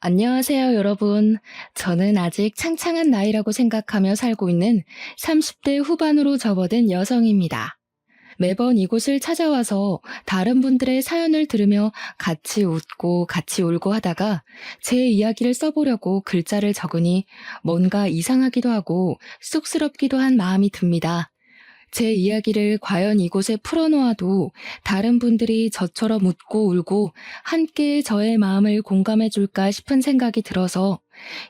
안녕하세요, 여러분. 저는 아직 창창한 나이라고 생각하며 살고 있는 30대 후반으로 접어든 여성입니다. 매번 이곳을 찾아와서 다른 분들의 사연을 들으며 같이 웃고 같이 울고 하다가 제 이야기를 써보려고 글자를 적으니 뭔가 이상하기도 하고 쑥스럽기도 한 마음이 듭니다. 제 이야기를 과연 이곳에 풀어놓아도 다른 분들이 저처럼 웃고 울고 함께 저의 마음을 공감해 줄까 싶은 생각이 들어서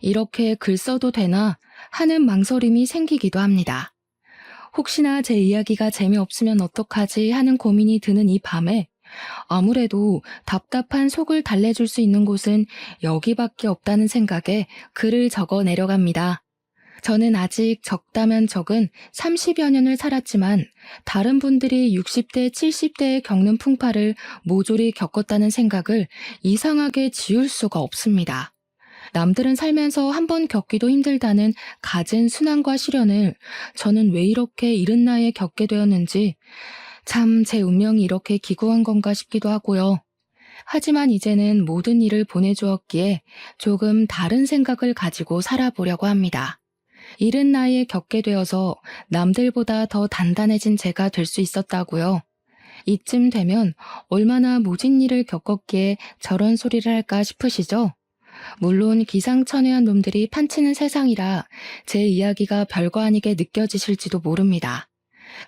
이렇게 글 써도 되나 하는 망설임이 생기기도 합니다. 혹시나 제 이야기가 재미없으면 어떡하지 하는 고민이 드는 이 밤에 아무래도 답답한 속을 달래줄 수 있는 곳은 여기밖에 없다는 생각에 글을 적어 내려갑니다. 저는 아직 적다면 적은 30여 년을 살았지만 다른 분들이 60대, 70대에 겪는 풍파를 모조리 겪었다는 생각을 이상하게 지울 수가 없습니다. 남들은 살면서 한 번 겪기도 힘들다는 갖은 순환과 시련을 저는 왜 이렇게 이른 나이에 겪게 되었는지 참 제 운명이 이렇게 기구한 건가 싶기도 하고요. 하지만 이제는 모든 일을 보내주었기에 조금 다른 생각을 가지고 살아보려고 합니다. 이른 나이에 겪게 되어서 남들보다 더 단단해진 제가 될 수 있었다고요. 이쯤 되면 얼마나 모진 일을 겪었기에 저런 소리를 할까 싶으시죠? 물론 기상천외한 놈들이 판치는 세상이라 제 이야기가 별거 아니게 느껴지실지도 모릅니다.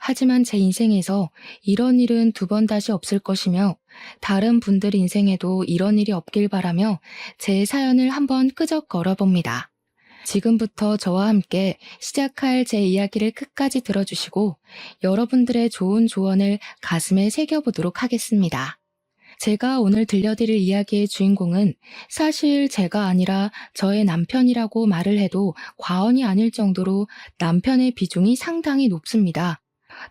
하지만 제 인생에서 이런 일은 두 번 다시 없을 것이며 다른 분들 인생에도 이런 일이 없길 바라며 제 사연을 한번 끄적 걸어봅니다. 지금부터 저와 함께 시작할 제 이야기를 끝까지 들어주시고 여러분들의 좋은 조언을 가슴에 새겨보도록 하겠습니다. 제가 오늘 들려드릴 이야기의 주인공은 사실 제가 아니라 저의 남편이라고 말을 해도 과언이 아닐 정도로 남편의 비중이 상당히 높습니다.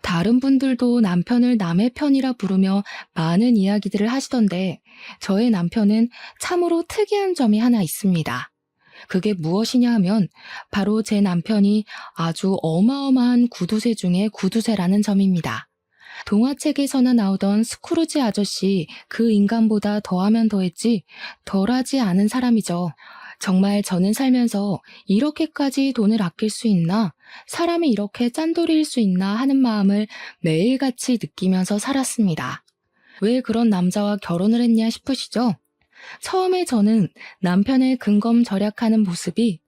다른 분들도 남편을 남의 편이라 부르며 많은 이야기들을 하시던데 저의 남편은 참으로 특이한 점이 하나 있습니다. 그게 무엇이냐 하면 바로 제 남편이 아주 어마어마한 구두쇠 중에 구두쇠라는 점입니다. 동화책에서나 나오던 스크루지 아저씨 그 인간보다 더하면 더했지 덜하지 않은 사람이죠. 정말 저는 살면서 이렇게까지 돈을 아낄 수 있나? 사람이 이렇게 짠돌이일 수 있나 하는 마음을 매일같이 느끼면서 살았습니다. 왜 그런 남자와 결혼을 했냐 싶으시죠? 처음에 저는 남편의 근검절약하는 모습이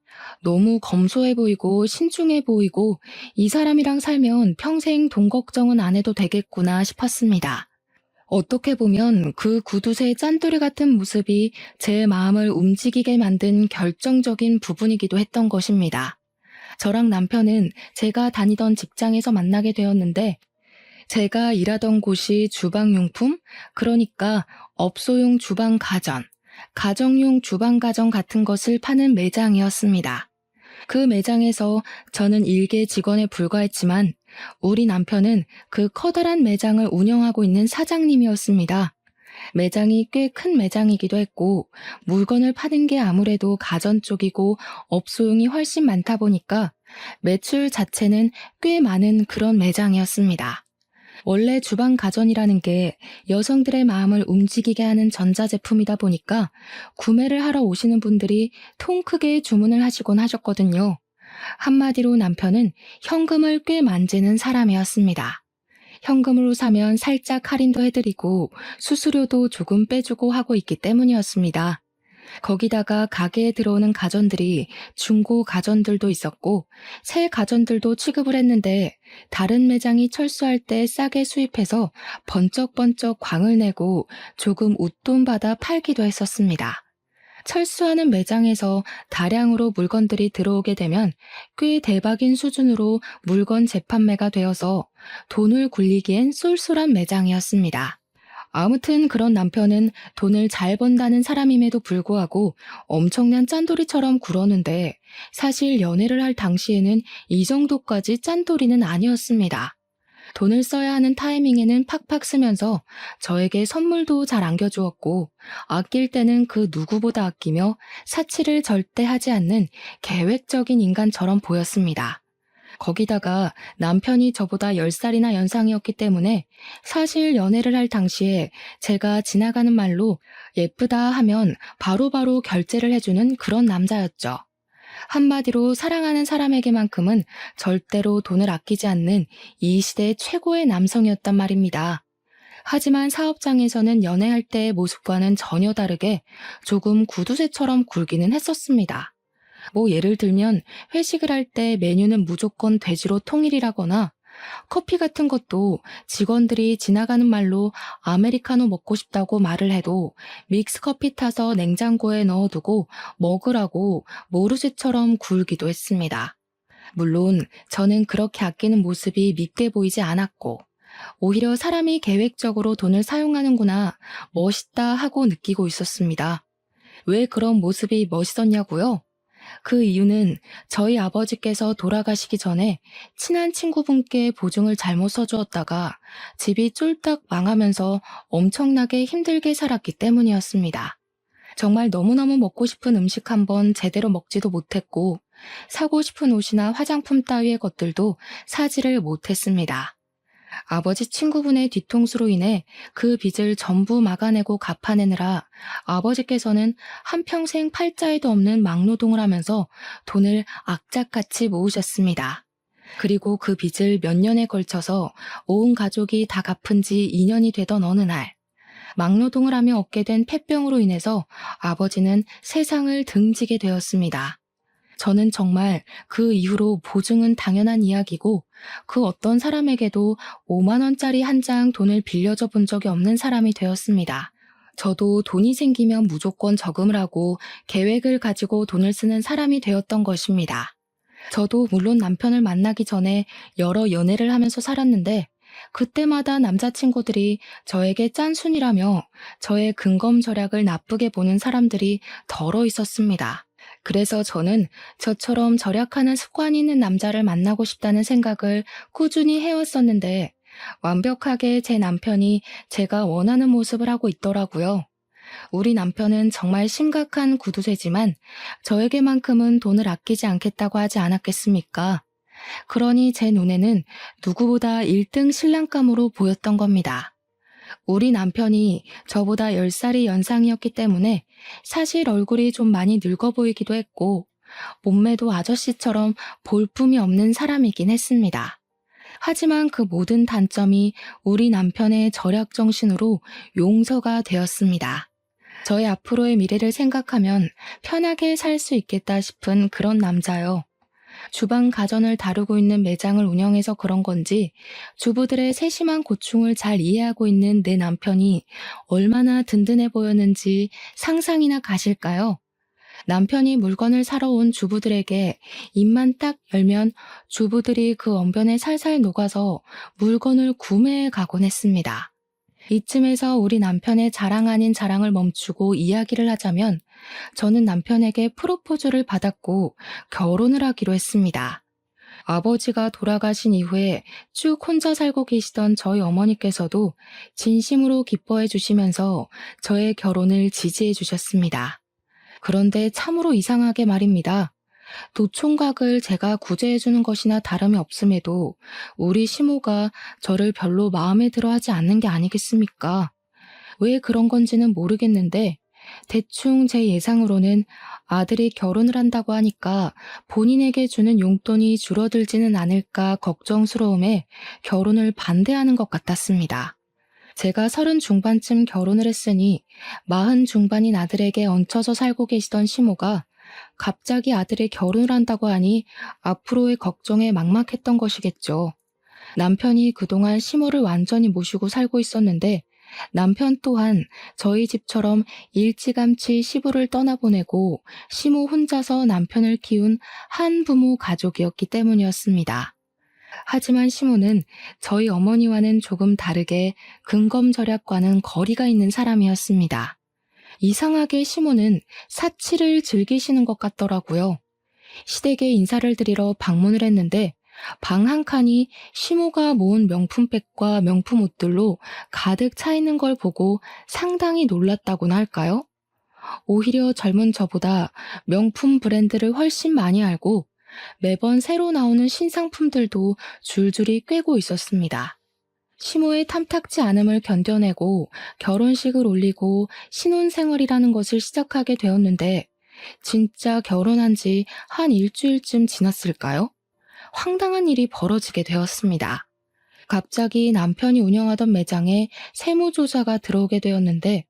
너무 검소해 보이고 신중해 보이고 이 사람이랑 살면 평생 돈 걱정은 안 해도 되겠구나 싶었습니다. 어떻게 보면 그 구두쇠 짠돌이 같은 모습이 제 마음을 움직이게 만든 결정적인 부분이기도 했던 것입니다. 저랑 남편은 제가 다니던 직장에서 만나게 되었는데 제가 일하던 곳이 주방용품, 그러니까 업소용 주방 가전, 가정용 주방 가전 같은 것을 파는 매장이었습니다. 그 매장에서 저는 일개 직원에 불과했지만 우리 남편은 그 커다란 매장을 운영하고 있는 사장님이었습니다. 매장이 꽤 큰 매장이기도 했고 물건을 파는 게 아무래도 가전 쪽이고 업소용이 훨씬 많다 보니까 매출 자체는 꽤 많은 그런 매장이었습니다. 원래 주방 가전이라는 게 여성들의 마음을 움직이게 하는 전자제품이다 보니까 구매를 하러 오시는 분들이 통 크게 주문을 하시곤 하셨거든요. 한마디로 남편은 현금을 꽤 만지는 사람이었습니다. 현금으로 사면 살짝 할인도 해드리고 수수료도 조금 빼주고 하고 있기 때문이었습니다. 거기다가 가게에 들어오는 가전들이 중고 가전들도 있었고 새 가전들도 취급을 했는데 다른 매장이 철수할 때 싸게 수입해서 번쩍번쩍 광을 내고 조금 웃돈 받아 팔기도 했었습니다. 철수하는 매장에서 다량으로 물건들이 들어오게 되면 꽤 대박인 수준으로 물건 재판매가 되어서 돈을 굴리기엔 쏠쏠한 매장이었습니다. 아무튼 그런 남편은 돈을 잘 번다는 사람임에도 불구하고 엄청난 짠돌이처럼 굴었는데 사실 연애를 할 당시에는 이 정도까지 짠돌이는 아니었습니다. 돈을 써야 하는 타이밍에는 팍팍 쓰면서 저에게 선물도 잘 안겨주었고 아낄 때는 그 누구보다 아끼며 사치를 절대 하지 않는 계획적인 인간처럼 보였습니다. 거기다가 남편이 저보다 10살이나 연상이었기 때문에 사실 연애를 할 당시에 제가 지나가는 말로 예쁘다 하면 바로바로 결제를 해주는 그런 남자였죠. 한마디로 사랑하는 사람에게만큼은 절대로 돈을 아끼지 않는 이 시대 최고의 남성이었단 말입니다. 하지만 사업장에서는 연애할 때의 모습과는 전혀 다르게 조금 구두쇠처럼 굴기는 했었습니다. 뭐 예를 들면 회식을 할 때 메뉴는 무조건 돼지로 통일이라거나 커피 같은 것도 직원들이 지나가는 말로 아메리카노 먹고 싶다고 말을 해도 믹스커피 타서 냉장고에 넣어두고 먹으라고 모르쇠처럼 굴기도 했습니다. 물론 저는 그렇게 아끼는 모습이 밉게 보이지 않았고 오히려 사람이 계획적으로 돈을 사용하는구나 멋있다 하고 느끼고 있었습니다. 왜 그런 모습이 멋있었냐고요? 그 이유는 저희 아버지께서 돌아가시기 전에 친한 친구분께 보증을 잘못 써주었다가 집이 쫄딱 망하면서 엄청나게 힘들게 살았기 때문이었습니다. 정말 너무너무 먹고 싶은 음식 한번 제대로 먹지도 못했고 사고 싶은 옷이나 화장품 따위의 것들도 사지를 못했습니다. 아버지 친구분의 뒤통수로 인해 그 빚을 전부 막아내고 갚아내느라 아버지께서는 한평생 팔자에도 없는 막노동을 하면서 돈을 악착같이 모으셨습니다. 그리고 그 빚을 몇 년에 걸쳐서 온 가족이 다 갚은 지 2년이 되던 어느 날, 막노동을 하며 얻게 된 폐병으로 인해서 아버지는 세상을 등지게 되었습니다. 저는 정말 그 이후로 보증은 당연한 이야기고 그 어떤 사람에게도 5만 원짜리 한 장 돈을 빌려줘 본 적이 없는 사람이 되었습니다. 저도 돈이 생기면 무조건 저금을 하고 계획을 가지고 돈을 쓰는 사람이 되었던 것입니다. 저도 물론 남편을 만나기 전에 여러 연애를 하면서 살았는데 그때마다 남자친구들이 저에게 짠순이라며 저의 근검절약을 나쁘게 보는 사람들이 덜어 있었습니다. 그래서 저는 저처럼 절약하는 습관이 있는 남자를 만나고 싶다는 생각을 꾸준히 해왔었는데 완벽하게 제 남편이 제가 원하는 모습을 하고 있더라고요. 우리 남편은 정말 심각한 구두쇠지만 저에게만큼은 돈을 아끼지 않겠다고 하지 않았겠습니까? 그러니 제 눈에는 누구보다 1등 신랑감으로 보였던 겁니다. 우리 남편이 저보다 10살이 연상이었기 때문에 사실 얼굴이 좀 많이 늙어 보이기도 했고 몸매도 아저씨처럼 볼품이 없는 사람이긴 했습니다. 하지만 그 모든 단점이 우리 남편의 절약 정신으로 용서가 되었습니다. 저의 앞으로의 미래를 생각하면 편하게 살 수 있겠다 싶은 그런 남자요. 주방 가전을 다루고 있는 매장을 운영해서 그런 건지 주부들의 세심한 고충을 잘 이해하고 있는 내 남편이 얼마나 든든해 보였는지 상상이나 가실까요? 남편이 물건을 사러 온 주부들에게 입만 딱 열면 주부들이 그 언변에 살살 녹아서 물건을 구매해 가곤 했습니다. 이쯤에서 우리 남편의 자랑 아닌 자랑을 멈추고 이야기를 하자면 저는 남편에게 프로포즈를 받았고 결혼을 하기로 했습니다. 아버지가 돌아가신 이후에 쭉 혼자 살고 계시던 저희 어머니께서도 진심으로 기뻐해 주시면서 저의 결혼을 지지해 주셨습니다. 그런데 참으로 이상하게 말입니다. 노총각을 제가 구제해 주는 것이나 다름이 없음에도 우리 시모가 저를 별로 마음에 들어 하지 않는 게 아니겠습니까? 왜 그런 건지는 모르겠는데 대충 제 예상으로는 아들이 결혼을 한다고 하니까 본인에게 주는 용돈이 줄어들지는 않을까 걱정스러움에 결혼을 반대하는 것 같았습니다. 제가 30 중반쯤 결혼을 했으니 40 중반인 아들에게 얹혀서 살고 계시던 시모가 갑자기 아들이 결혼을 한다고 하니 앞으로의 걱정에 막막했던 것이겠죠. 남편이 그동안 시모를 완전히 모시고 살고 있었는데 남편 또한 저희 집처럼 일찌감치 시부를 떠나보내고 시모 혼자서 남편을 키운 한부모 가족이었기 때문이었습니다. 하지만 시모는 저희 어머니와는 조금 다르게 근검절약과는 거리가 있는 사람이었습니다. 이상하게 시모는 사치를 즐기시는 것 같더라고요. 시댁에 인사를 드리러 방문을 했는데 방 한 칸이 시모가 모은 명품백과 명품 옷들로 가득 차 있는 걸 보고 상당히 놀랐다고나 할까요? 오히려 젊은 저보다 명품 브랜드를 훨씬 많이 알고 매번 새로 나오는 신상품들도 줄줄이 꿰고 있었습니다. 시모의 탐탁지 않음을 견뎌내고 결혼식을 올리고 신혼생활이라는 것을 시작하게 되었는데 진짜 결혼한 지 한 일주일쯤 지났을까요? 황당한 일이 벌어지게 되었습니다. 갑자기 남편이 운영하던 매장에 세무조사가 들어오게 되었는데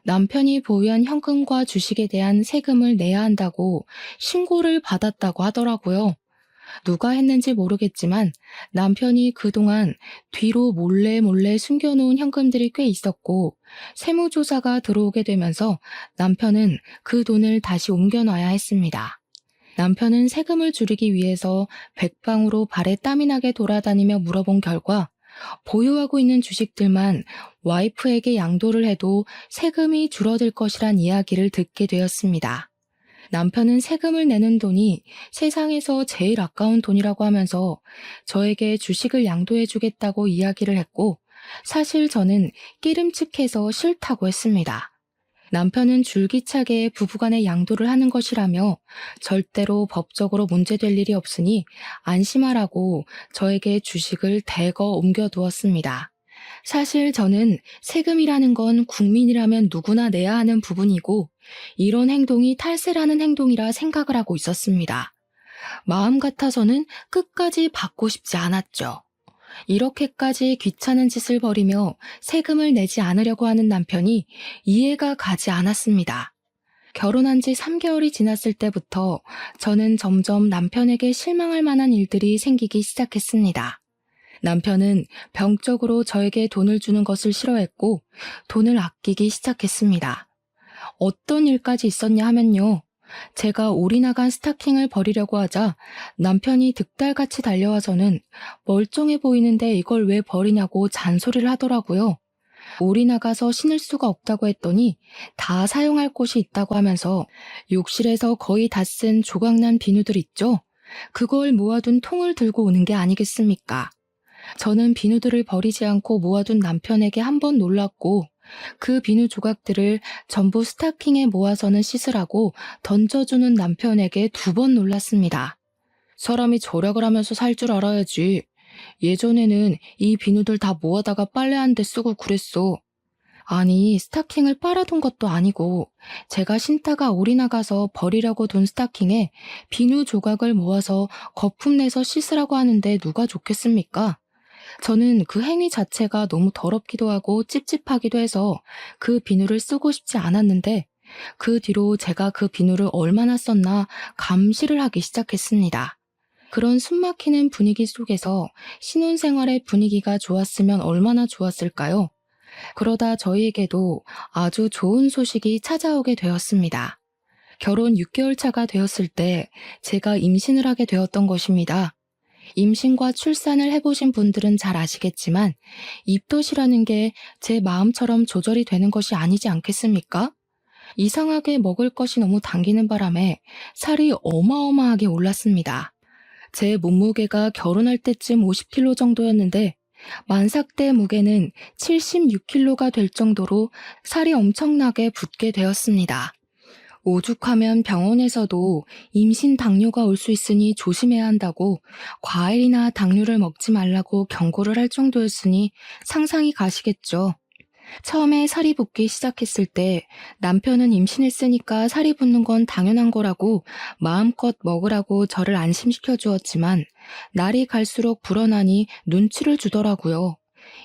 남편이 보유한 현금과 주식에 대한 세금을 내야 한다고 신고를 받았다고 하더라고요. 누가 했는지 모르겠지만 남편이 그동안 뒤로 몰래 숨겨놓은 현금들이 꽤 있었고 세무조사가 들어오게 되면서 남편은 그 돈을 다시 옮겨놔야 했습니다. 남편은 세금을 줄이기 위해서 백방으로 발에 땀이 나게 돌아다니며 물어본 결과 보유하고 있는 주식들만 와이프에게 양도를 해도 세금이 줄어들 것이란 이야기를 듣게 되었습니다. 남편은 세금을 내는 돈이 세상에서 제일 아까운 돈이라고 하면서 저에게 주식을 양도해주겠다고 이야기를 했고 사실 저는 끼름칙해서 싫다고 했습니다. 남편은 줄기차게 부부간에 양도를 하는 것이라며 절대로 법적으로 문제될 일이 없으니 안심하라고 저에게 주식을 대거 옮겨두었습니다. 사실 저는 세금이라는 건 국민이라면 누구나 내야 하는 부분이고 이런 행동이 탈세라는 행동이라 생각을 하고 있었습니다. 마음 같아서는 끝까지 받고 싶지 않았죠. 이렇게까지 귀찮은 짓을 벌이며 세금을 내지 않으려고 하는 남편이 이해가 가지 않았습니다. 결혼한 지 3개월이 지났을 때부터 저는 점점 남편에게 실망할 만한 일들이 생기기 시작했습니다. 남편은 병적으로 저에게 돈을 주는 것을 싫어했고 돈을 아끼기 시작했습니다. 어떤 일까지 있었냐 하면요. 제가 올이 나간 스타킹을 버리려고 하자 남편이 득달같이 달려와서는 멀쩡해 보이는데 이걸 왜 버리냐고 잔소리를 하더라고요. 올이 나가서 신을 수가 없다고 했더니 다 사용할 곳이 있다고 하면서 욕실에서 거의 다 쓴 조각난 비누들 있죠? 그걸 모아둔 통을 들고 오는 게 아니겠습니까? 저는 비누들을 버리지 않고 모아둔 남편에게 한 번 놀랐고 그 비누 조각들을 전부 스타킹에 모아서는 씻으라고 던져주는 남편에게 2번 놀랐습니다. 사람이 절약을 하면서 살 줄 알아야지. 예전에는 이 비누들 다 모아다가 빨래한 데 쓰고 그랬어. 아니, 스타킹을 빨아둔 것도 아니고 제가 신다가 올이 나가서 버리려고 둔 스타킹에 비누 조각을 모아서 거품 내서 씻으라고 하는데 누가 좋겠습니까? 저는 그 행위 자체가 너무 더럽기도 하고 찝찝하기도 해서 그 비누를 쓰고 싶지 않았는데 그 뒤로 제가 그 비누를 얼마나 썼나 감시를 하기 시작했습니다. 그런 숨막히는 분위기 속에서 신혼생활의 분위기가 좋았으면 얼마나 좋았을까요? 그러다 저희에게도 아주 좋은 소식이 찾아오게 되었습니다. 결혼 6개월 차가 되었을 때 제가 임신을 하게 되었던 것입니다. 임신과 출산을 해보신 분들은 잘 아시겠지만 입덧이라는 게 제 마음처럼 조절이 되는 것이 아니지 않겠습니까? 이상하게 먹을 것이 너무 당기는 바람에 살이 어마어마하게 올랐습니다. 제 몸무게가 결혼할 때쯤 50kg 정도였는데 만삭 때 무게는 76kg가 될 정도로 살이 엄청나게 붙게 되었습니다. 오죽하면 병원에서도 임신 당뇨가 올 수 있으니 조심해야 한다고 과일이나 당류를 먹지 말라고 경고를 할 정도였으니 상상이 가시겠죠. 처음에 살이 붙기 시작했을 때 남편은 임신했으니까 살이 붙는 건 당연한 거라고 마음껏 먹으라고 저를 안심시켜 주었지만 날이 갈수록 불어나니 눈치를 주더라고요.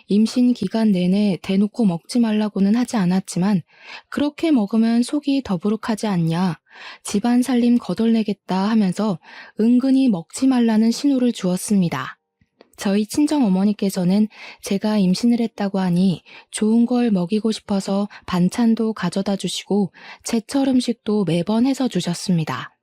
임신 기간 내내 대놓고 먹지 말라고는 하지 않았지만 그렇게 먹으면 속이 더부룩하지 않냐, 집안 살림 거덜내겠다 하면서 은근히 먹지 말라는 신호를 주었습니다. 저희 친정어머니께서는 제가 임신을 했다고 하니 좋은 걸 먹이고 싶어서 반찬도 가져다 주시고 제철 음식도 매번 해서 주셨습니다.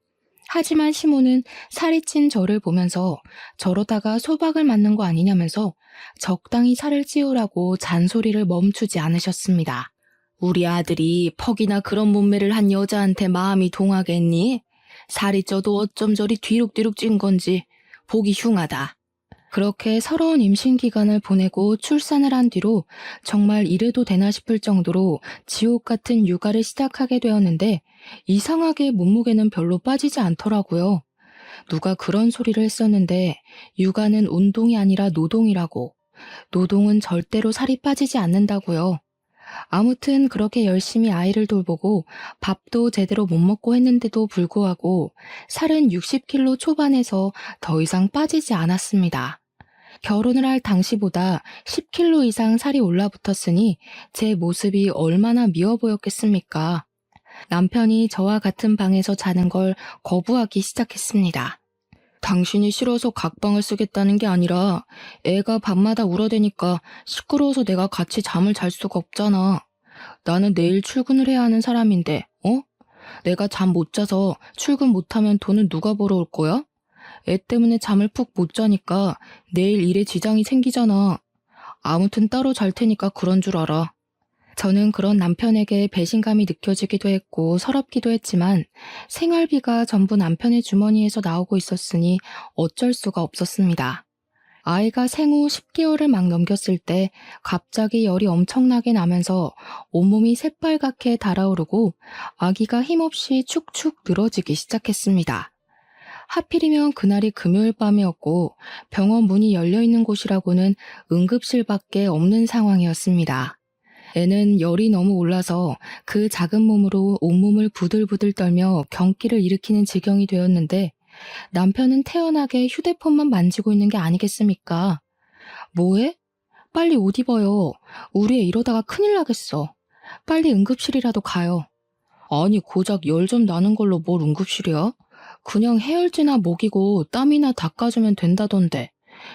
하지만 시모는 살이 찐 저를 보면서 저러다가 소박을 맞는 거 아니냐면서 적당히 살을 찌우라고 잔소리를 멈추지 않으셨습니다. 우리 아들이 퍽이나 그런 몸매를 한 여자한테 마음이 동하겠니? 살이 쪄도 어쩜 저리 뒤룩뒤룩 찐 건지 보기 흉하다. 그렇게 서러운 임신 기간을 보내고 출산을 한 뒤로 정말 이래도 되나 싶을 정도로 지옥 같은 육아를 시작하게 되었는데 이상하게 몸무게는 별로 빠지지 않더라고요. 누가 그런 소리를 했었는데 육아는 운동이 아니라 노동이라고. 노동은 절대로 살이 빠지지 않는다고요. 아무튼 그렇게 열심히 아이를 돌보고 밥도 제대로 못 먹고 했는데도 불구하고 살은 60kg 초반에서 더 이상 빠지지 않았습니다. 결혼을 할 당시보다 10kg 이상 살이 올라붙었으니 제 모습이 얼마나 미워 보였겠습니까? 남편이 저와 같은 방에서 자는 걸 거부하기 시작했습니다. 당신이 싫어서 각방을 쓰겠다는 게 아니라 애가 밤마다 울어대니까 시끄러워서 내가 같이 잠을 잘 수가 없잖아. 나는 내일 출근을 해야 하는 사람인데, 어? 내가 잠 못 자서 출근 못하면 돈은 누가 벌어올 거야? 애 때문에 잠을 푹 못 자니까 내일 일에 지장이 생기잖아. 아무튼 따로 잘 테니까 그런 줄 알아. 저는 그런 남편에게 배신감이 느껴지기도 했고 서럽기도 했지만 생활비가 전부 남편의 주머니에서 나오고 있었으니 어쩔 수가 없었습니다. 아이가 생후 10개월을 막 넘겼을 때 갑자기 열이 엄청나게 나면서 온몸이 새빨갛게 달아오르고 아기가 힘없이 축축 늘어지기 시작했습니다. 하필이면 그날이 금요일 밤이었고 병원 문이 열려있는 곳이라고는 응급실밖에 없는 상황이었습니다. 애는 열이 너무 올라서 그 작은 몸으로 온몸을 부들부들 떨며 경기를 일으키는 지경이 되었는데 남편은 태연하게 휴대폰만 만지고 있는 게 아니겠습니까? 뭐해? 빨리 옷 입어요. 우리 애 이러다가 큰일 나겠어. 빨리 응급실이라도 가요. 아니 고작 열 좀 나는 걸로 뭘 응급실이야? 그냥 해열제나 먹이고 땀이나 닦아주면 된다던데.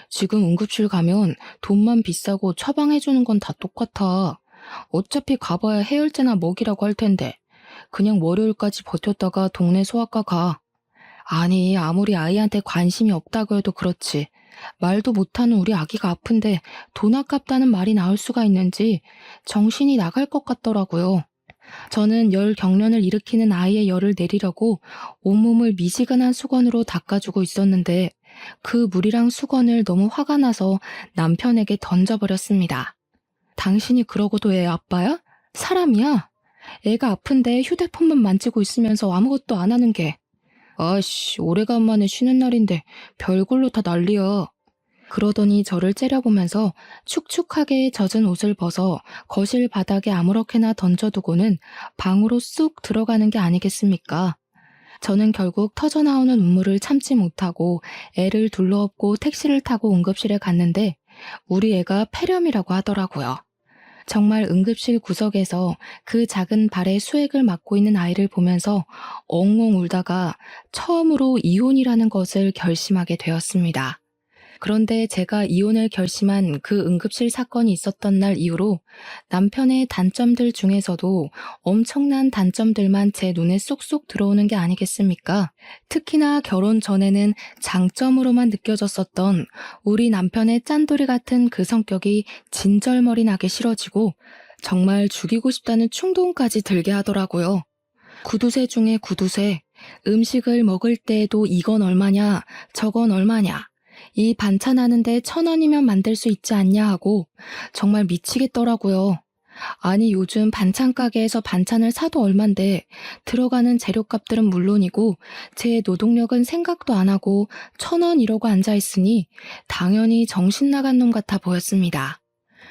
지금 응급실 가면 돈만 비싸고 처방해주는 건 다 똑같아. 어차피 가봐야 해열제나 먹이라고 할 텐데 그냥 월요일까지 버텼다가 동네 소아과 가. 아니 아무리 아이한테 관심이 없다고 해도 그렇지 말도 못하는 우리 아기가 아픈데 돈 아깝다는 말이 나올 수가 있는지 정신이 나갈 것 같더라고요. 저는 열 경련을 일으키는 아이의 열을 내리려고 온몸을 미지근한 수건으로 닦아주고 있었는데 그 물이랑 수건을 너무 화가 나서 남편에게 던져버렸습니다. 당신이 그러고도 애 아빠야? 사람이야? 애가 아픈데 휴대폰만 만지고 있으면서 아무것도 안 하는 게. 아이씨, 오래간만에 쉬는 날인데 별걸로 다 난리야. 그러더니 저를 째려보면서 축축하게 젖은 옷을 벗어 거실 바닥에 아무렇게나 던져두고는 방으로 쑥 들어가는 게 아니겠습니까? 저는 결국 터져나오는 눈물을 참지 못하고 애를 둘러엎고 택시를 타고 응급실에 갔는데 우리 애가 폐렴이라고 하더라고요. 정말 응급실 구석에서 그 작은 발의 수액을 맞고 있는 아이를 보면서 엉엉 울다가 처음으로 이혼이라는 것을 결심하게 되었습니다. 그런데 제가 이혼을 결심한 그 응급실 사건이 있었던 날 이후로 남편의 단점들 중에서도 엄청난 단점들만 제 눈에 쏙쏙 들어오는 게 아니겠습니까? 특히나 결혼 전에는 장점으로만 느껴졌었던 우리 남편의 짠돌이 같은 그 성격이 진절머리 나게 싫어지고 정말 죽이고 싶다는 충동까지 들게 하더라고요. 구두쇠 중에 구두쇠, 음식을 먹을 때에도 이건 얼마냐, 저건 얼마냐, 이 반찬 하는데 1,000원이면 만들 수 있지 않냐 하고 정말 미치겠더라고요. 아니 요즘 반찬 가게에서 반찬을 사도 얼만데 들어가는 재료값들은 물론이고 제 노동력은 생각도 안 하고 1,000원 이러고 앉아있으니 당연히 정신 나간 놈 같아 보였습니다.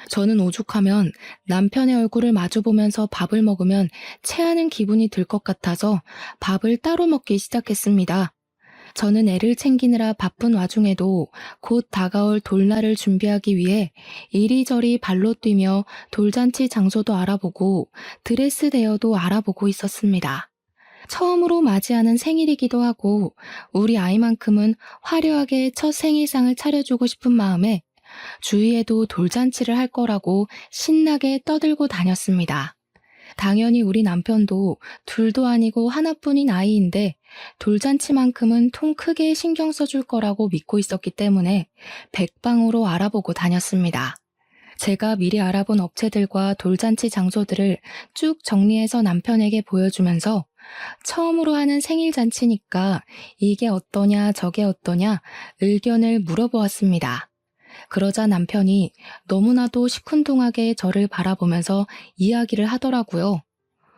저는 오죽하면 남편의 얼굴을 마주보면서 밥을 먹으면 체하는 기분이 들 것 같아서 밥을 따로 먹기 시작했습니다. 저는 애를 챙기느라 바쁜 와중에도 곧 다가올 돌날을 준비하기 위해 이리저리 발로 뛰며 돌잔치 장소도 알아보고 드레스 대여도 알아보고 있었습니다. 처음으로 맞이하는 생일이기도 하고 우리 아이만큼은 화려하게 첫 생일상을 차려주고 싶은 마음에 주위에도 돌잔치를 할 거라고 신나게 떠들고 다녔습니다. 당연히 우리 남편도 둘도 아니고 하나뿐인 아이인데 돌잔치만큼은 통 크게 신경 써줄 거라고 믿고 있었기 때문에 백방으로 알아보고 다녔습니다. 제가 미리 알아본 업체들과 돌잔치 장소들을 쭉 정리해서 남편에게 보여주면서 처음으로 하는 생일잔치니까 이게 어떠냐 저게 어떠냐 의견을 물어보았습니다. 그러자 남편이 너무나도 시큰둥하게 저를 바라보면서 이야기를 하더라고요.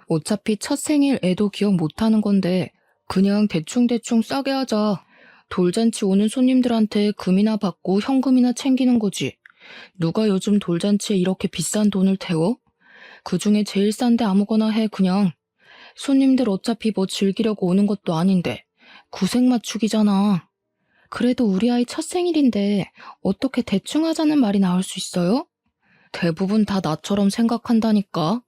어차피 첫 생일 애도 기억 못하는 건데 그냥 대충대충 싸게 하자. 돌잔치 오는 손님들한테 금이나 받고 현금이나 챙기는 거지. 누가 요즘 돌잔치에 이렇게 비싼 돈을 태워? 그중에 제일 싼데 아무거나 해 그냥. 손님들 어차피 뭐 즐기려고 오는 것도 아닌데 구색 맞추기잖아. 그래도 우리 아이 첫 생일인데 어떻게 대충 하자는 말이 나올 수 있어요? 대부분 다 나처럼 생각한다니까.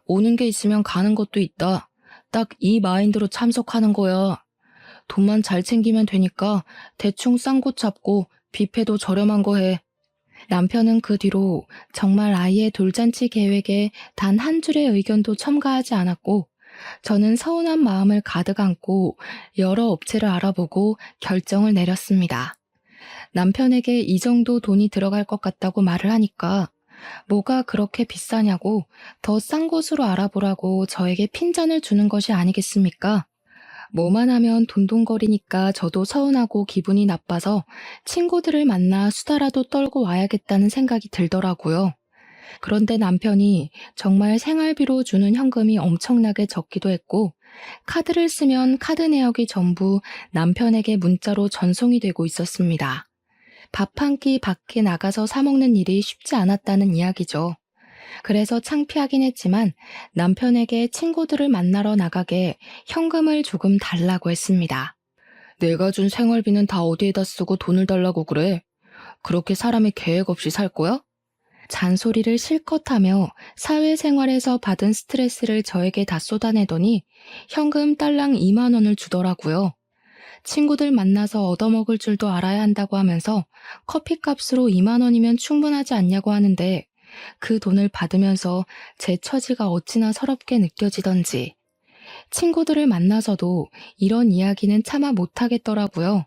오는 게 있으면 가는 것도 있다. 딱 이 마인드로 참석하는 거야. 돈만 잘 챙기면 되니까 대충 싼 곳 잡고 뷔페도 저렴한 거 해. 남편은 그 뒤로 정말 아이의 돌잔치 계획에 단 한 줄의 의견도 첨가하지 않았고, 저는 서운한 마음을 가득 안고 여러 업체를 알아보고 결정을 내렸습니다. 남편에게 이 정도 돈이 들어갈 것 같다고 말을 하니까 뭐가 그렇게 비싸냐고 더 싼 곳으로 알아보라고 저에게 핀잔을 주는 것이 아니겠습니까? 뭐만 하면 돈돈거리니까 저도 서운하고 기분이 나빠서 친구들을 만나 수다라도 떨고 와야겠다는 생각이 들더라고요. 그런데 남편이 정말 생활비로 주는 현금이 엄청나게 적기도 했고, 카드를 쓰면 카드 내역이 전부 남편에게 문자로 전송이 되고 있었습니다. 밥 한 끼 밖에 나가서 사 먹는 일이 쉽지 않았다는 이야기죠. 그래서 창피하긴 했지만 남편에게 친구들을 만나러 나가게 현금을 조금 달라고 했습니다. 내가 준 생활비는 다 어디에다 쓰고 돈을 달라고 그래? 그렇게 사람이 계획 없이 살 거야? 잔소리를 실컷 하며 사회생활에서 받은 스트레스를 저에게 다 쏟아내더니 현금 딸랑 2만 원을 주더라고요. 친구들 만나서 얻어먹을 줄도 알아야 한다고 하면서 커피값으로 2만 원이면 충분하지 않냐고 하는데 그 돈을 받으면서 제 처지가 어찌나 서럽게 느껴지던지 친구들을 만나서도 이런 이야기는 차마 못하겠더라고요.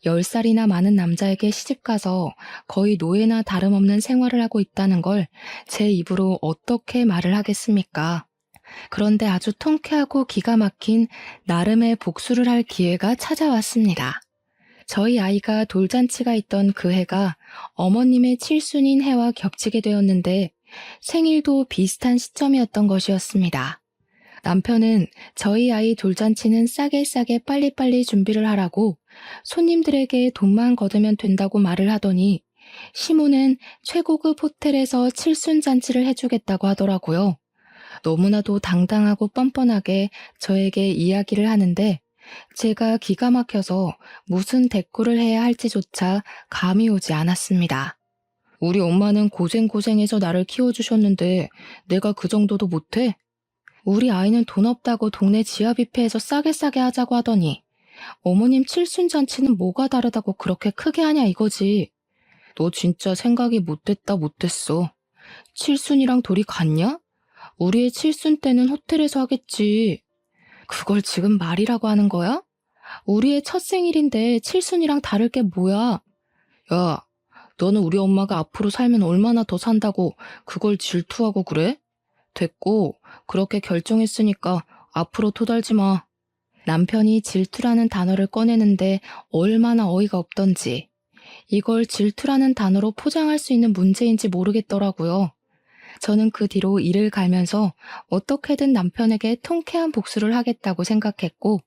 10살이나 많은 남자에게 시집가서 거의 노예나 다름없는 생활을 하고 있다는 걸 제 입으로 어떻게 말을 하겠습니까? 그런데 아주 통쾌하고 기가 막힌 나름의 복수를 할 기회가 찾아왔습니다. 저희 아이가 돌잔치가 있던 그 해가 어머님의 칠순인 해와 겹치게 되었는데 생일도 비슷한 시점이었던 것이었습니다. 남편은 저희 아이 돌잔치는 싸게 빨리빨리 준비를 하라고 손님들에게 돈만 걷으면 된다고 말을 하더니 시모는 최고급 호텔에서 칠순잔치를 해주겠다고 하더라고요. 너무나도 당당하고 뻔뻔하게 저에게 이야기를 하는데 제가 기가 막혀서 무슨 대꾸를 해야 할지조차 감이 오지 않았습니다. 우리 엄마는 고생고생해서 나를 키워주셨는데 내가 그 정도도 못해? 우리 아이는 돈 없다고 동네 지하 뷔페에서 싸게 하자고 하더니 어머님 칠순잔치는 뭐가 다르다고 그렇게 크게 하냐 이거지. 너 진짜 생각이 못됐어. 칠순이랑 돌이 같냐? 우리의 칠순 때는 호텔에서 하겠지. 그걸 지금 말이라고 하는 거야? 우리의 첫 생일인데 칠순이랑 다를 게 뭐야? 야, 너는 우리 엄마가 앞으로 살면 얼마나 더 산다고 그걸 질투하고 그래? 됐고, 그렇게 결정했으니까 앞으로 토달지 마. 남편이 질투라는 단어를 꺼내는데 얼마나 어이가 없던지, 이걸 질투라는 단어로 포장할 수 있는 문제인지 모르겠더라고요. 저는 그 뒤로 이를 갈면서 어떻게든 남편에게 통쾌한 복수를 하겠다고 생각했고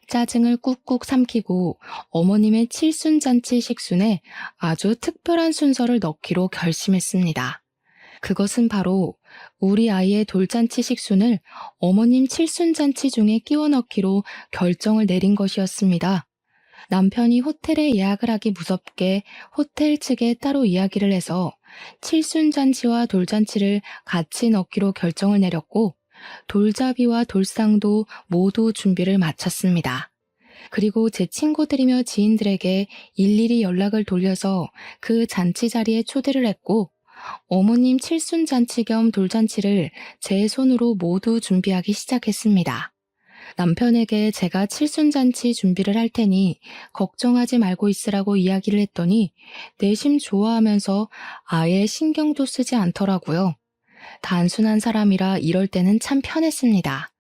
짜증을 꾹꾹 삼키고 어머님의 칠순잔치 식순에 아주 특별한 순서를 넣기로 결심했습니다. 그것은 바로 우리 아이의 돌잔치 식순을 어머님 칠순잔치 중에 끼워 넣기로 결정을 내린 것이었습니다. 남편이 호텔에 예약을 하기 무섭게 호텔 측에 따로 이야기를 해서 칠순잔치와 돌잔치를 같이 넣기로 결정을 내렸고 돌잡이와 돌상도 모두 준비를 마쳤습니다. 그리고 제 친구들이며 지인들에게 일일이 연락을 돌려서 그 잔치 자리에 초대를 했고 어머님 칠순잔치 겸 돌잔치를 제 손으로 모두 준비하기 시작했습니다. 남편에게 제가 칠순잔치 준비를 할 테니 걱정하지 말고 있으라고 이야기를 했더니 내심 좋아하면서 아예 신경도 쓰지 않더라고요. 단순한 사람이라 이럴 때는 참 편했습니다.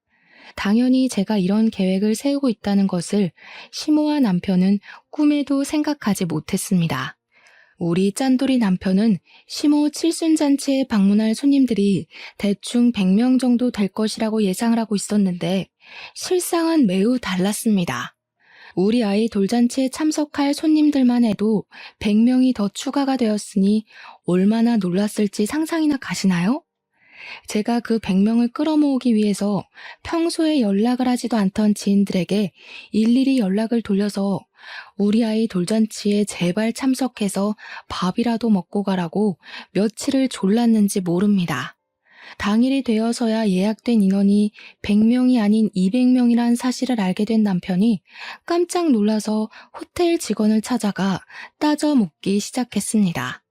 당연히 제가 이런 계획을 세우고 있다는 것을 시모와 남편은 꿈에도 생각하지 못했습니다. 우리 짠돌이 남편은 시모 칠순잔치에 방문할 손님들이 대충 100명 정도 될 것이라고 예상을 하고 있었는데 실상은 매우 달랐습니다. 우리 아이 돌잔치에 참석할 손님들만 해도 100명이 더 추가가 되었으니 얼마나 놀랐을지 상상이나 가시나요? 제가 그 100명을 끌어모으기 위해서 평소에 연락을 하지도 않던 지인들에게 일일이 연락을 돌려서 우리 아이 돌잔치에 제발 참석해서 밥이라도 먹고 가라고 며칠을 졸랐는지 모릅니다. 당일이 되어서야 예약된 인원이 100명이 아닌 200명이란 사실을 알게 된 남편이 깜짝 놀라서 호텔 직원을 찾아가 따져 묻기 시작했습니다.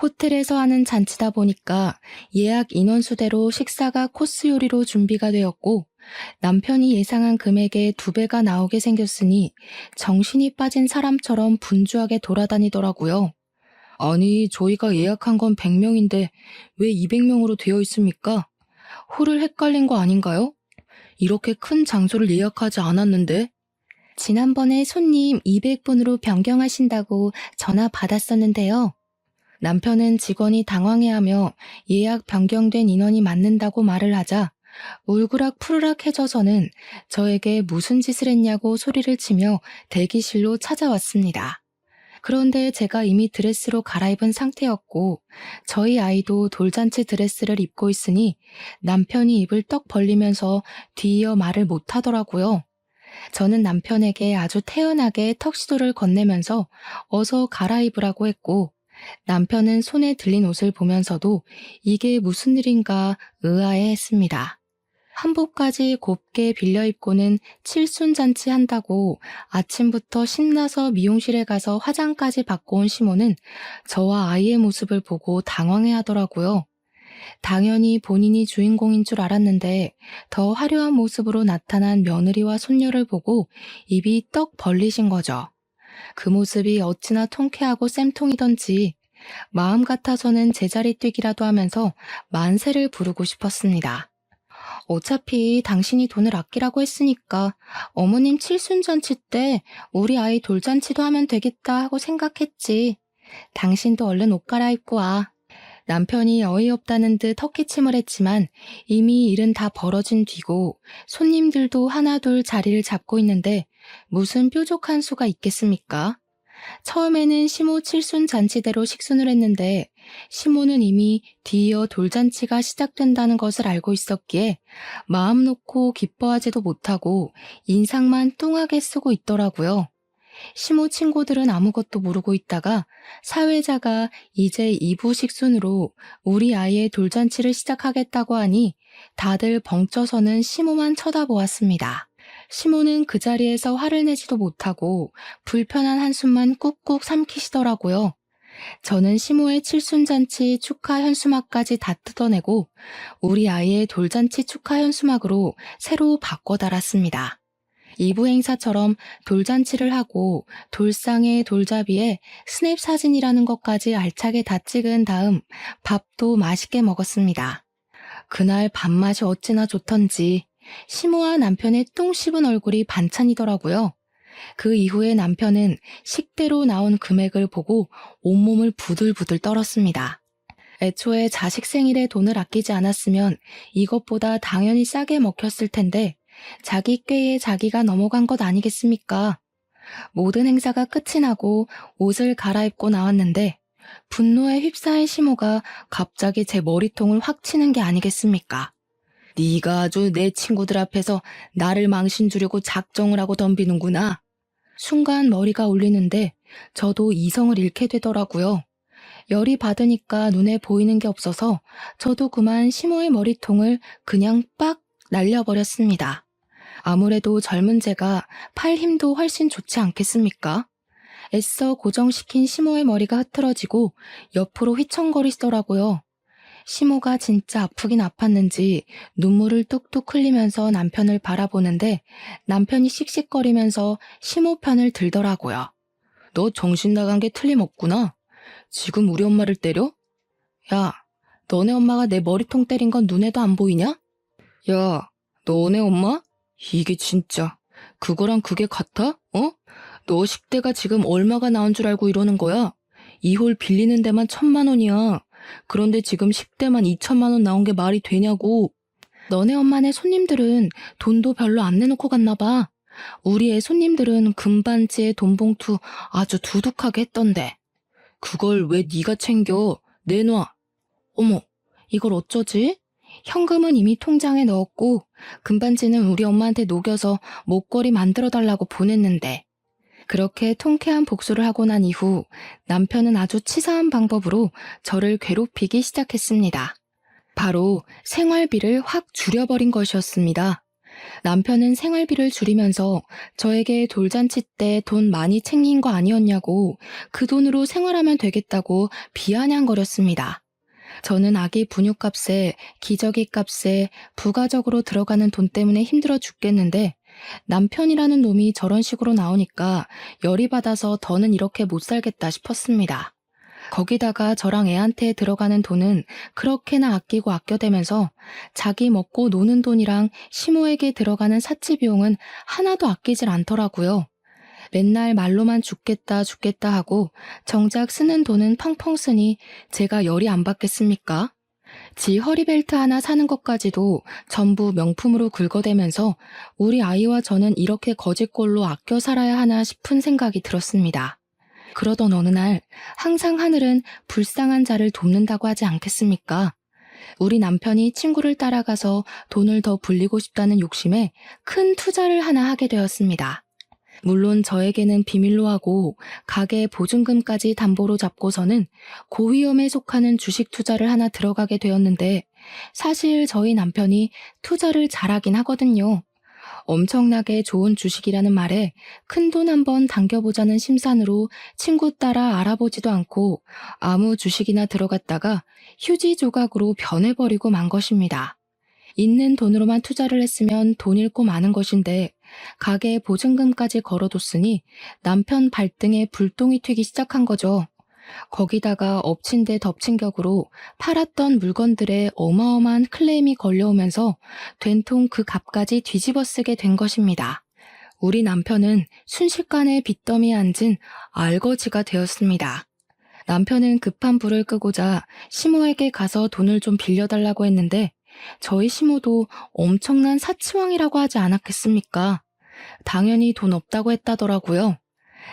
호텔에서 하는 잔치다 보니까 예약 인원수대로 식사가 코스 요리로 준비가 되었고 남편이 예상한 금액의 2배가 나오게 생겼으니 정신이 빠진 사람처럼 분주하게 돌아다니더라고요. 아니, 저희가 예약한 건 100명인데 왜 200명으로 되어 있습니까? 홀을 헷갈린 거 아닌가요? 이렇게 큰 장소를 예약하지 않았는데? 지난번에 손님 200분으로 변경하신다고 전화 받았었는데요. 남편은 직원이 당황해하며 예약 변경된 인원이 맞는다고 말을 하자 울그락푸르락해져서는 저에게 무슨 짓을 했냐고 소리를 치며 대기실로 찾아왔습니다. 그런데 제가 이미 드레스로 갈아입은 상태였고 저희 아이도 돌잔치 드레스를 입고 있으니 남편이 입을 떡 벌리면서 뒤이어 말을 못하더라고요. 저는 남편에게 아주 태연하게 턱시도를 건네면서 어서 갈아입으라고 했고 남편은 손에 들린 옷을 보면서도 이게 무슨 일인가 의아해했습니다. 한복까지 곱게 빌려 입고는 칠순잔치 한다고 아침부터 신나서 미용실에 가서 화장까지 받고 온 시모는 저와 아이의 모습을 보고 당황해하더라고요. 당연히 본인이 주인공인 줄 알았는데 더 화려한 모습으로 나타난 며느리와 손녀를 보고 입이 떡 벌리신 거죠. 그 모습이 어찌나 통쾌하고 쌤통이던지 마음 같아서는 제자리 뛰기라도 하면서 만세를 부르고 싶었습니다. 어차피 당신이 돈을 아끼라고 했으니까 어머님 칠순잔치 때 우리 아이 돌잔치도 하면 되겠다 하고 생각했지. 당신도 얼른 옷 갈아입고 와. 남편이 어이없다는 듯 헛기침을 했지만 이미 일은 다 벌어진 뒤고 손님들도 하나둘 자리를 잡고 있는데 무슨 뾰족한 수가 있겠습니까? 처음에는 시모 칠순잔치대로 식순을 했는데 시모는 이미 뒤이어 돌잔치가 시작된다는 것을 알고 있었기에 마음 놓고 기뻐하지도 못하고 인상만 뚱하게 쓰고 있더라고요. 시모 친구들은 아무것도 모르고 있다가 사회자가 이제 2부 식순으로 우리 아이의 돌잔치를 시작하겠다고 하니 다들 벙쪄서는 시모만 쳐다보았습니다. 시모는 그 자리에서 화를 내지도 못하고 불편한 한숨만 꾹꾹 삼키시더라고요. 저는 시모의 칠순잔치 축하 현수막까지 다 뜯어내고 우리 아이의 돌잔치 축하 현수막으로 새로 바꿔 달았습니다. 2부 행사처럼 돌잔치를 하고 돌상에 돌잡이에 스냅 사진이라는 것까지 알차게 다 찍은 다음 밥도 맛있게 먹었습니다. 그날 밥맛이 어찌나 좋던지 시모와 남편의 똥 씹은 얼굴이 반찬이더라고요. 그 이후에 남편은 식대로 나온 금액을 보고 온몸을 부들부들 떨었습니다. 애초에 자식 생일에 돈을 아끼지 않았으면 이것보다 당연히 싸게 먹혔을 텐데 자기 꾀에 자기가 넘어간 것 아니겠습니까? 모든 행사가 끝이 나고 옷을 갈아입고 나왔는데 분노에 휩싸인 시모가 갑자기 제 머리통을 확 치는 게 아니겠습니까? 네가 아주 내 친구들 앞에서 나를 망신 주려고 작정을 하고 덤비는구나. 순간 머리가 울리는데 저도 이성을 잃게 되더라고요. 열이 받으니까 눈에 보이는 게 없어서 저도 그만 시모의 머리통을 그냥 빡 날려버렸습니다. 아무래도 젊은 제가 팔 힘도 훨씬 좋지 않겠습니까? 애써 고정시킨 시모의 머리가 흐트러지고 옆으로 휘청거리시더라고요. 시모가 진짜 아프긴 아팠는지 눈물을 뚝뚝 흘리면서 남편을 바라보는데 남편이 씩씩거리면서 시모 편을 들더라고요. 너 정신 나간 게 틀림없구나. 지금 우리 엄마를 때려? 야, 너네 엄마가 내 머리통 때린 건 눈에도 안 보이냐? 야, 너네 엄마? 이게 진짜 그거랑 그게 같아? 어? 너 식대가 지금 얼마가 나온 줄 알고 이러는 거야? 이 홀 빌리는 데만 1,000만 원이야. 그런데 지금 10대만 2천만 원 나온 게 말이 되냐고. 너네 엄마네 손님들은 돈도 별로 안 내놓고 갔나 봐. 우리 애 손님들은 금반지에 돈봉투 아주 두둑하게 했던데. 그걸 왜 네가 챙겨? 내놔. 어머, 이걸 어쩌지? 현금은 이미 통장에 넣었고 금반지는 우리 엄마한테 녹여서 목걸이 만들어달라고 보냈는데. 그렇게 통쾌한 복수를 하고 난 이후 남편은 아주 치사한 방법으로 저를 괴롭히기 시작했습니다. 바로 생활비를 확 줄여버린 것이었습니다. 남편은 생활비를 줄이면서 저에게 돌잔치 때 돈 많이 챙긴 거 아니었냐고 그 돈으로 생활하면 되겠다고 비아냥거렸습니다. 저는 아기 분유값에 기저귀 값에 부가적으로 들어가는 돈 때문에 힘들어 죽겠는데 남편이라는 놈이 저런 식으로 나오니까 열이 받아서 더는 이렇게 못 살겠다 싶었습니다. 거기다가 저랑 애한테 들어가는 돈은 그렇게나 아끼고 아껴대면서 자기 먹고 노는 돈이랑 시모에게 들어가는 사치 비용은 하나도 아끼질 않더라고요. 맨날 말로만 죽겠다 죽겠다 하고 정작 쓰는 돈은 펑펑 쓰니 제가 열이 안 받겠습니까? 지 허리벨트 하나 사는 것까지도 전부 명품으로 긁어대면서 우리 아이와 저는 이렇게 거지꼴로 아껴 살아야 하나 싶은 생각이 들었습니다. 그러던 어느 날 항상 하늘은 불쌍한 자를 돕는다고 하지 않겠습니까? 우리 남편이 친구를 따라가서 돈을 더 불리고 싶다는 욕심에 큰 투자를 하나 하게 되었습니다. 물론 저에게는 비밀로 하고 가게 보증금까지 담보로 잡고서는 고위험에 속하는 주식 투자를 하나 들어가게 되었는데 사실 저희 남편이 투자를 잘하긴 하거든요. 엄청나게 좋은 주식이라는 말에 큰돈 한번 당겨보자는 심산으로 친구 따라 알아보지도 않고 아무 주식이나 들어갔다가 휴지 조각으로 변해버리고 만 것입니다. 있는 돈으로만 투자를 했으면 돈 잃고 마는 것인데 가게 보증금까지 걸어뒀으니 남편 발등에 불똥이 튀기 시작한 거죠. 거기다가 엎친 데 덮친 격으로 팔았던 물건들에 어마어마한 클레임이 걸려오면서 된통 그 값까지 뒤집어 쓰게 된 것입니다. 우리 남편은 순식간에 빚더미에 앉은 알거지가 되었습니다. 남편은 급한 불을 끄고자 시모에게 가서 돈을 좀 빌려달라고 했는데 저희 시모도 엄청난 사치왕이라고 하지 않았겠습니까? 당연히 돈 없다고 했다더라고요.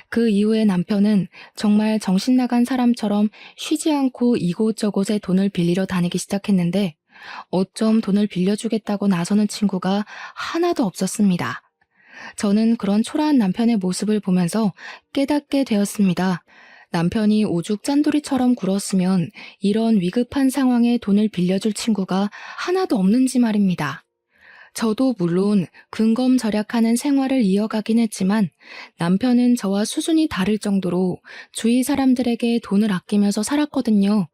그 이후에 남편은 정말 정신 나간 사람처럼 쉬지 않고 이곳저곳에 돈을 빌리러 다니기 시작했는데 어쩜 돈을 빌려주겠다고 나서는 친구가 하나도 없었습니다. 저는 그런 초라한 남편의 모습을 보면서 깨닫게 되었습니다. 남편이 오죽 짠돌이처럼 굴었으면 이런 위급한 상황에 돈을 빌려줄 친구가 하나도 없는지 말입니다. 저도 물론 근검절약하는 생활을 이어가긴 했지만 남편은 저와 수준이 다를 정도로 주위 사람들에게 돈을 아끼면서 살았거든요.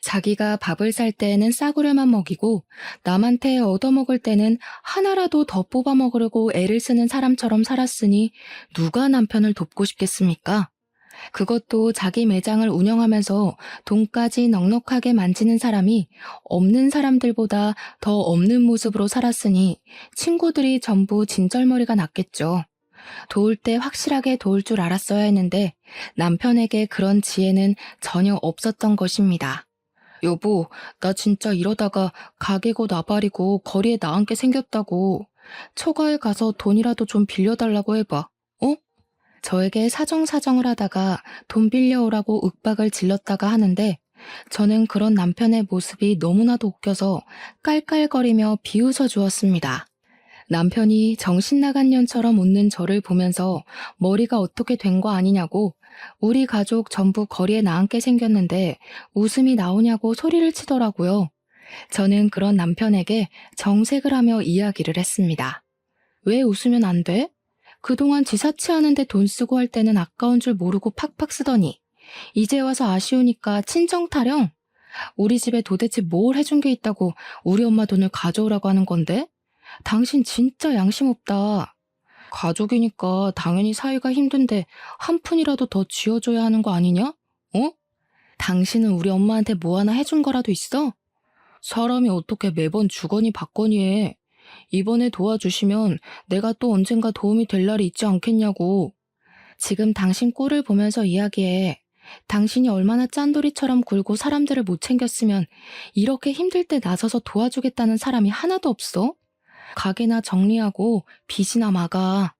자기가 밥을 살 때에는 싸구려만 먹이고 남한테 얻어먹을 때는 하나라도 더 뽑아 먹으려고 애를 쓰는 사람처럼 살았으니 누가 남편을 돕고 싶겠습니까? 그것도 자기 매장을 운영하면서 돈까지 넉넉하게 만지는 사람이 없는 사람들보다 더 없는 모습으로 살았으니 친구들이 전부 진절머리가 났겠죠. 도울 때 확실하게 도울 줄 알았어야 했는데 남편에게 그런 지혜는 전혀 없었던 것입니다. 여보, 나 진짜 이러다가 가게고 나발이고 거리에 나앉게 생겼다고. 처가에 가서 돈이라도 좀 빌려달라고 해봐. 어? 저에게 사정사정을 하다가 돈 빌려오라고 윽박을 질렀다가 하는데 저는 그런 남편의 모습이 너무나도 웃겨서 깔깔거리며 비웃어 주었습니다. 남편이 정신나간 년처럼 웃는 저를 보면서 머리가 어떻게 된 거 아니냐고 우리 가족 전부 거리에 나앉게 생겼는데 웃음이 나오냐고 소리를 치더라고요. 저는 그런 남편에게 정색을 하며 이야기를 했습니다. 왜 웃으면 안 돼? 그동안 지사치하는데 돈 쓰고 할 때는 아까운 줄 모르고 팍팍 쓰더니 이제 와서 아쉬우니까 친정 타령? 우리 집에 도대체 뭘 해준 게 있다고 우리 엄마 돈을 가져오라고 하는 건데? 당신 진짜 양심 없다. 가족이니까 당연히 사이가 힘든데 한 푼이라도 더 쥐어줘야 하는 거 아니냐? 어? 당신은 우리 엄마한테 뭐 하나 해준 거라도 있어? 사람이 어떻게 매번 주거니 받거니 해. 이번에 도와주시면 내가 또 언젠가 도움이 될 날이 있지 않겠냐고. 지금 당신 꼴을 보면서 이야기해. 당신이 얼마나 짠돌이처럼 굴고 사람들을 못 챙겼으면 이렇게 힘들 때 나서서 도와주겠다는 사람이 하나도 없어? 가게나 정리하고 빚이나 막아.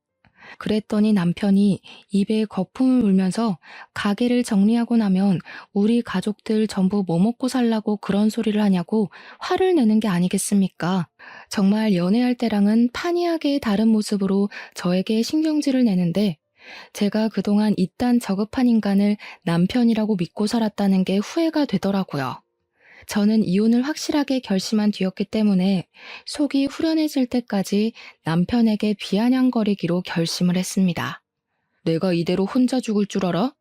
그랬더니 남편이 입에 거품을 물면서 가게를 정리하고 나면 우리 가족들 전부 뭐 먹고 살라고 그런 소리를 하냐고 화를 내는 게 아니겠습니까? 정말 연애할 때랑은 판이하게 다른 모습으로 저에게 신경질을 내는데 제가 그동안 이딴 저급한 인간을 남편이라고 믿고 살았다는 게 후회가 되더라고요. 저는 이혼을 확실하게 결심한 뒤였기 때문에 속이 후련해질 때까지 남편에게 비아냥거리기로 결심을 했습니다. 내가 이대로 혼자 죽을 줄 알아?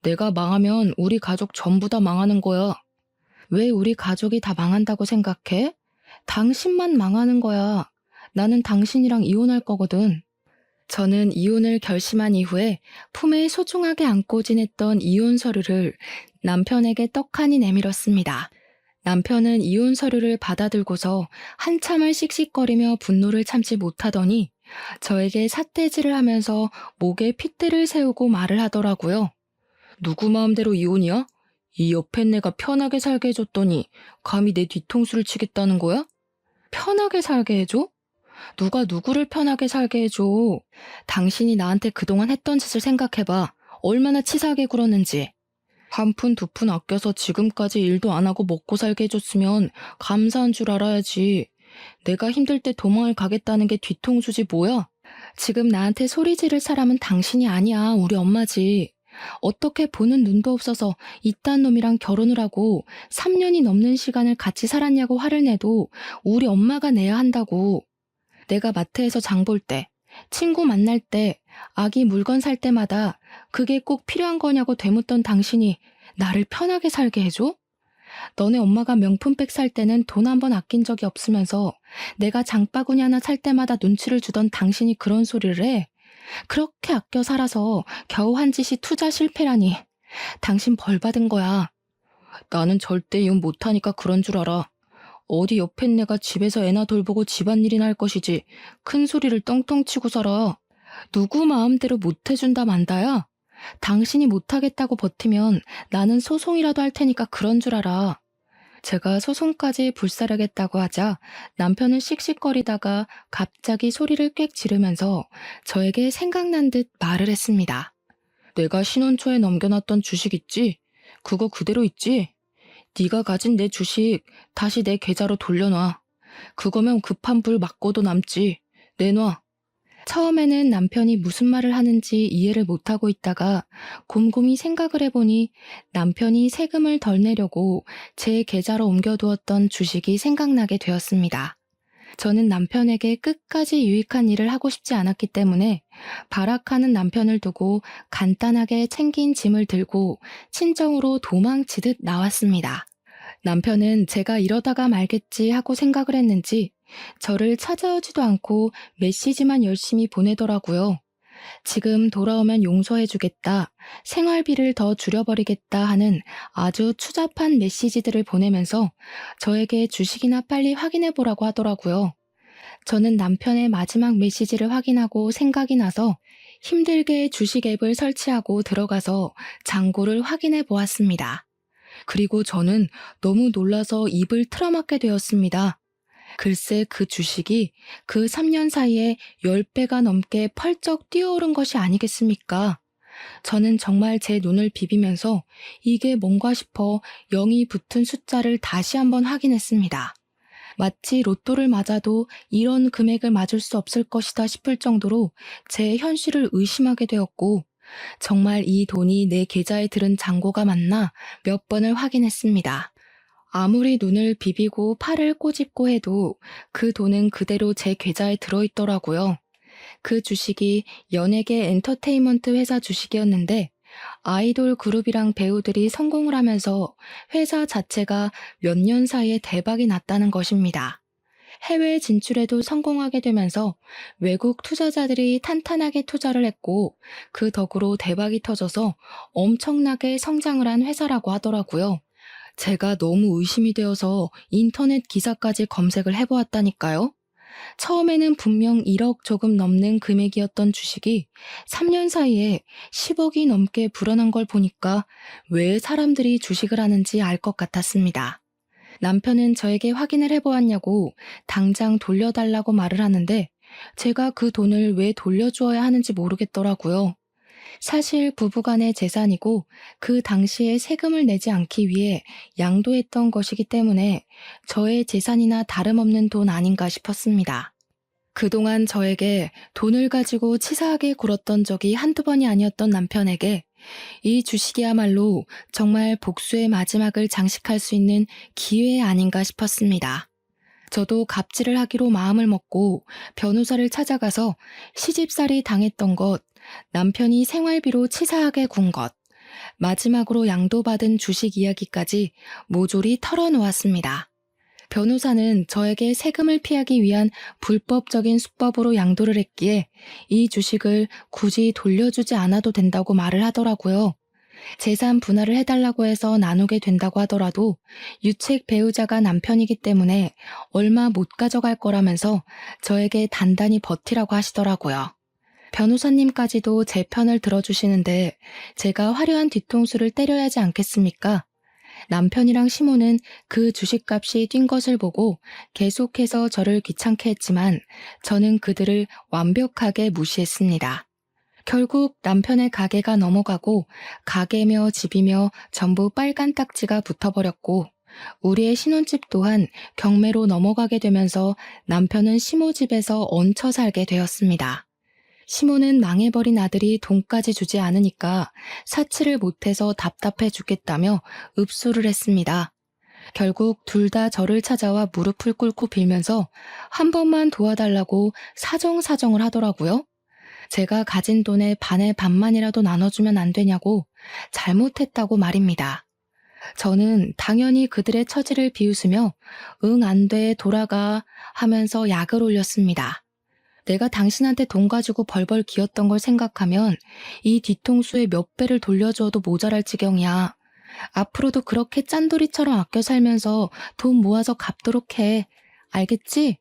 내가 망하면 우리 가족 전부 다 망하는 거야. 왜 우리 가족이 다 망한다고 생각해? 당신만 망하는 거야. 나는 당신이랑 이혼할 거거든. 저는 이혼을 결심한 이후에 품에 소중하게 안고 지냈던 이혼 서류를 남편에게 떡하니 내밀었습니다. 남편은 이혼 서류를 받아들고서 한참을 씩씩거리며 분노를 참지 못하더니 저에게 삿대질을 하면서 목에 핏대를 세우고 말을 하더라고요. 누구 마음대로 이혼이야? 이 옆에 내가 편하게 살게 해줬더니 감히 내 뒤통수를 치겠다는 거야? 편하게 살게 해줘? 누가 누구를 편하게 살게 해줘? 당신이 나한테 그동안 했던 짓을 생각해봐. 얼마나 치사하게 굴었는지. 한 푼 두 푼 아껴서 지금까지 일도 안 하고 먹고 살게 해줬으면 감사한 줄 알아야지. 내가 힘들 때 도망을 가겠다는 게 뒤통수지 뭐야? 지금 나한테 소리 지를 사람은 당신이 아니야. 우리 엄마지. 어떻게 보는 눈도 없어서 이딴 놈이랑 결혼을 하고 3년이 넘는 시간을 같이 살았냐고 화를 내도 우리 엄마가 내야 한다고. 내가 마트에서 장 볼 때, 친구 만날 때, 아기 물건 살 때마다 그게 꼭 필요한 거냐고 되묻던 당신이 나를 편하게 살게 해줘? 너네 엄마가 명품백 살 때는 돈 한 번 아낀 적이 없으면서 내가 장바구니 하나 살 때마다 눈치를 주던 당신이 그런 소리를 해? 그렇게 아껴 살아서 겨우 한 짓이 투자 실패라니. 당신 벌 받은 거야. 나는 절대 이혼 못하니까 그런 줄 알아. 어디 옆에 내가 집에서 애나 돌보고 집안일이나 할 것이지 큰 소리를 떵떵 치고 살아. 누구 마음대로 못해준다 만다야? 당신이 못하겠다고 버티면 나는 소송이라도 할 테니까 그런 줄 알아. 제가 소송까지 불사르겠다고 하자 남편은 씩씩거리다가 갑자기 소리를 꽥 지르면서 저에게 생각난 듯 말을 했습니다. 내가 신혼 초에 넘겨놨던 주식 있지? 그거 그대로 있지? 네가 가진 내 주식 다시 내 계좌로 돌려놔. 그거면 급한 불 맞고도 남지. 내놔. 처음에는 남편이 무슨 말을 하는지 이해를 못하고 있다가 곰곰이 생각을 해보니 남편이 세금을 덜 내려고 제 계좌로 옮겨두었던 주식이 생각나게 되었습니다. 저는 남편에게 끝까지 유익한 일을 하고 싶지 않았기 때문에 발악하는 남편을 두고 간단하게 챙긴 짐을 들고 친정으로 도망치듯 나왔습니다. 남편은 제가 이러다가 말겠지 하고 생각을 했는지 저를 찾아오지도 않고 메시지만 열심히 보내더라고요. 지금 돌아오면 용서해주겠다, 생활비를 더 줄여버리겠다 하는 아주 추잡한 메시지들을 보내면서 저에게 주식이나 빨리 확인해보라고 하더라고요. 저는 남편의 마지막 메시지를 확인하고 생각이 나서 힘들게 주식 앱을 설치하고 들어가서 잔고를 확인해 보았습니다. 그리고 저는 너무 놀라서 입을 틀어막게 되었습니다. 글쎄 그 주식이 그 3년 사이에 10배가 넘게 펄쩍 뛰어오른 것이 아니겠습니까? 저는 정말 제 눈을 비비면서 이게 뭔가 싶어 0이 붙은 숫자를 다시 한번 확인했습니다. 마치 로또를 맞아도 이런 금액을 맞을 수 없을 것이다 싶을 정도로 제 현실을 의심하게 되었고 정말 이 돈이 내 계좌에 들은 잔고가 맞나 몇 번을 확인했습니다. 아무리 눈을 비비고 팔을 꼬집고 해도 그 돈은 그대로 제 계좌에 들어있더라고요. 그 주식이 연예계 엔터테인먼트 회사 주식이었는데 아이돌 그룹이랑 배우들이 성공을 하면서 회사 자체가 몇 년 사이에 대박이 났다는 것입니다. 해외 진출에도 성공하게 되면서 외국 투자자들이 탄탄하게 투자를 했고 그 덕으로 대박이 터져서 엄청나게 성장을 한 회사라고 하더라고요. 제가 너무 의심이 되어서 인터넷 기사까지 검색을 해보았다니까요. 처음에는 분명 1억 조금 넘는 금액이었던 주식이 3년 사이에 10억이 넘게 불어난 걸 보니까 왜 사람들이 주식을 하는지 알 것 같았습니다. 남편은 저에게 확인을 해보았냐고 당장 돌려달라고 말을 하는데 제가 그 돈을 왜 돌려주어야 하는지 모르겠더라고요. 사실 부부간의 재산이고 그 당시에 세금을 내지 않기 위해 양도했던 것이기 때문에 저의 재산이나 다름없는 돈 아닌가 싶었습니다. 그동안 저에게 돈을 가지고 치사하게 굴었던 적이 한두 번이 아니었던 남편에게 이 주식이야말로 정말 복수의 마지막을 장식할 수 있는 기회 아닌가 싶었습니다. 저도 갑질을 하기로 마음을 먹고 변호사를 찾아가서 시집살이 당했던 것, 남편이 생활비로 치사하게 군 것, 마지막으로 양도받은 주식 이야기까지 모조리 털어놓았습니다. 변호사는 저에게 세금을 피하기 위한 불법적인 수법으로 양도를 했기에 이 주식을 굳이 돌려주지 않아도 된다고 말을 하더라고요. 재산 분할을 해달라고 해서 나누게 된다고 하더라도 유책 배우자가 남편이기 때문에 얼마 못 가져갈 거라면서 저에게 단단히 버티라고 하시더라고요. 변호사님까지도 제 편을 들어주시는데 제가 화려한 뒤통수를 때려야 하지 않겠습니까? 남편이랑 시모는 그 주식값이 뛴 것을 보고 계속해서 저를 귀찮게 했지만 저는 그들을 완벽하게 무시했습니다. 결국 남편의 가게가 넘어가고 가게며 집이며 전부 빨간 딱지가 붙어버렸고 우리의 신혼집 또한 경매로 넘어가게 되면서 남편은 시모 집에서 얹혀 살게 되었습니다. 시모는 망해버린 아들이 돈까지 주지 않으니까 사치를 못해서 답답해 죽겠다며 읍소를 했습니다. 결국 둘 다 저를 찾아와 무릎을 꿇고 빌면서 한 번만 도와달라고 사정사정을 하더라고요. 제가 가진 돈의 반의 반만이라도 나눠주면 안 되냐고 잘못했다고 말입니다. 저는 당연히 그들의 처지를 비웃으며 응, 안 돼, 돌아가 하면서 약을 올렸습니다. 내가 당신한테 돈 가지고 벌벌 기었던 걸 생각하면 이 뒤통수에 몇 배를 돌려주어도 모자랄 지경이야. 앞으로도 그렇게 짠돌이처럼 아껴 살면서 돈 모아서 갚도록 해. 알겠지?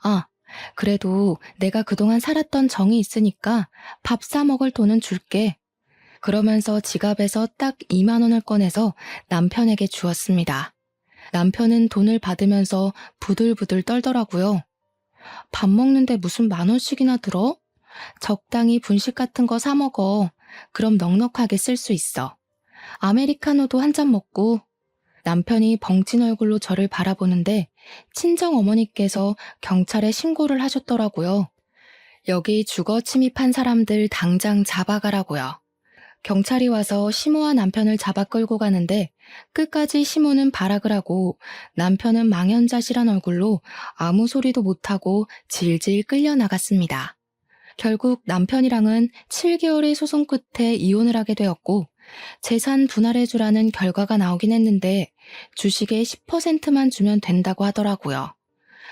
아, 그래도 내가 그동안 살았던 정이 있으니까 밥 사 먹을 돈은 줄게. 그러면서 지갑에서 딱 2만 원을 꺼내서 남편에게 주었습니다. 남편은 돈을 받으면서 부들부들 떨더라고요. 밥 먹는데 무슨 10,000원씩이나 들어? 적당히 분식 같은 거 사 먹어. 그럼 넉넉하게 쓸 수 있어. 아메리카노도 한 잔 먹고. 남편이 벙찐 얼굴로 저를 바라보는데 친정 어머니께서 경찰에 신고를 하셨더라고요. 여기 주거 침입한 사람들 당장 잡아가라고요. 경찰이 와서 시모와 남편을 잡아 끌고 가는데 끝까지 시모는 발악을 하고 남편은 망연자실한 얼굴로 아무 소리도 못하고 질질 끌려나갔습니다. 결국 남편이랑은 7개월의 소송 끝에 이혼을 하게 되었고 재산 분할해주라는 결과가 나오긴 했는데 주식의 10%만 주면 된다고 하더라고요.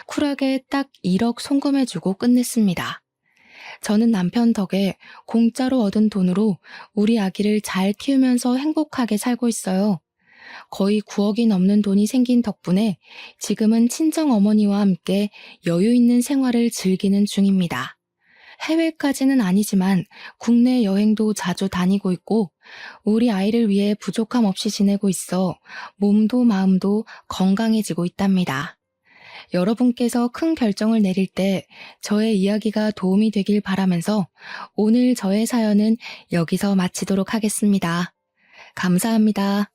쿨하게 딱 1억 송금해주고 끝냈습니다. 저는 남편 덕에 공짜로 얻은 돈으로 우리 아기를 잘 키우면서 행복하게 살고 있어요. 거의 9억이 넘는 돈이 생긴 덕분에 지금은 친정 어머니와 함께 여유 있는 생활을 즐기는 중입니다. 해외까지는 아니지만 국내 여행도 자주 다니고 있고 우리 아이를 위해 부족함 없이 지내고 있어 몸도 마음도 건강해지고 있답니다. 여러분께서 큰 결정을 내릴 때 저의 이야기가 도움이 되길 바라면서 오늘 저의 사연은 여기서 마치도록 하겠습니다. 감사합니다.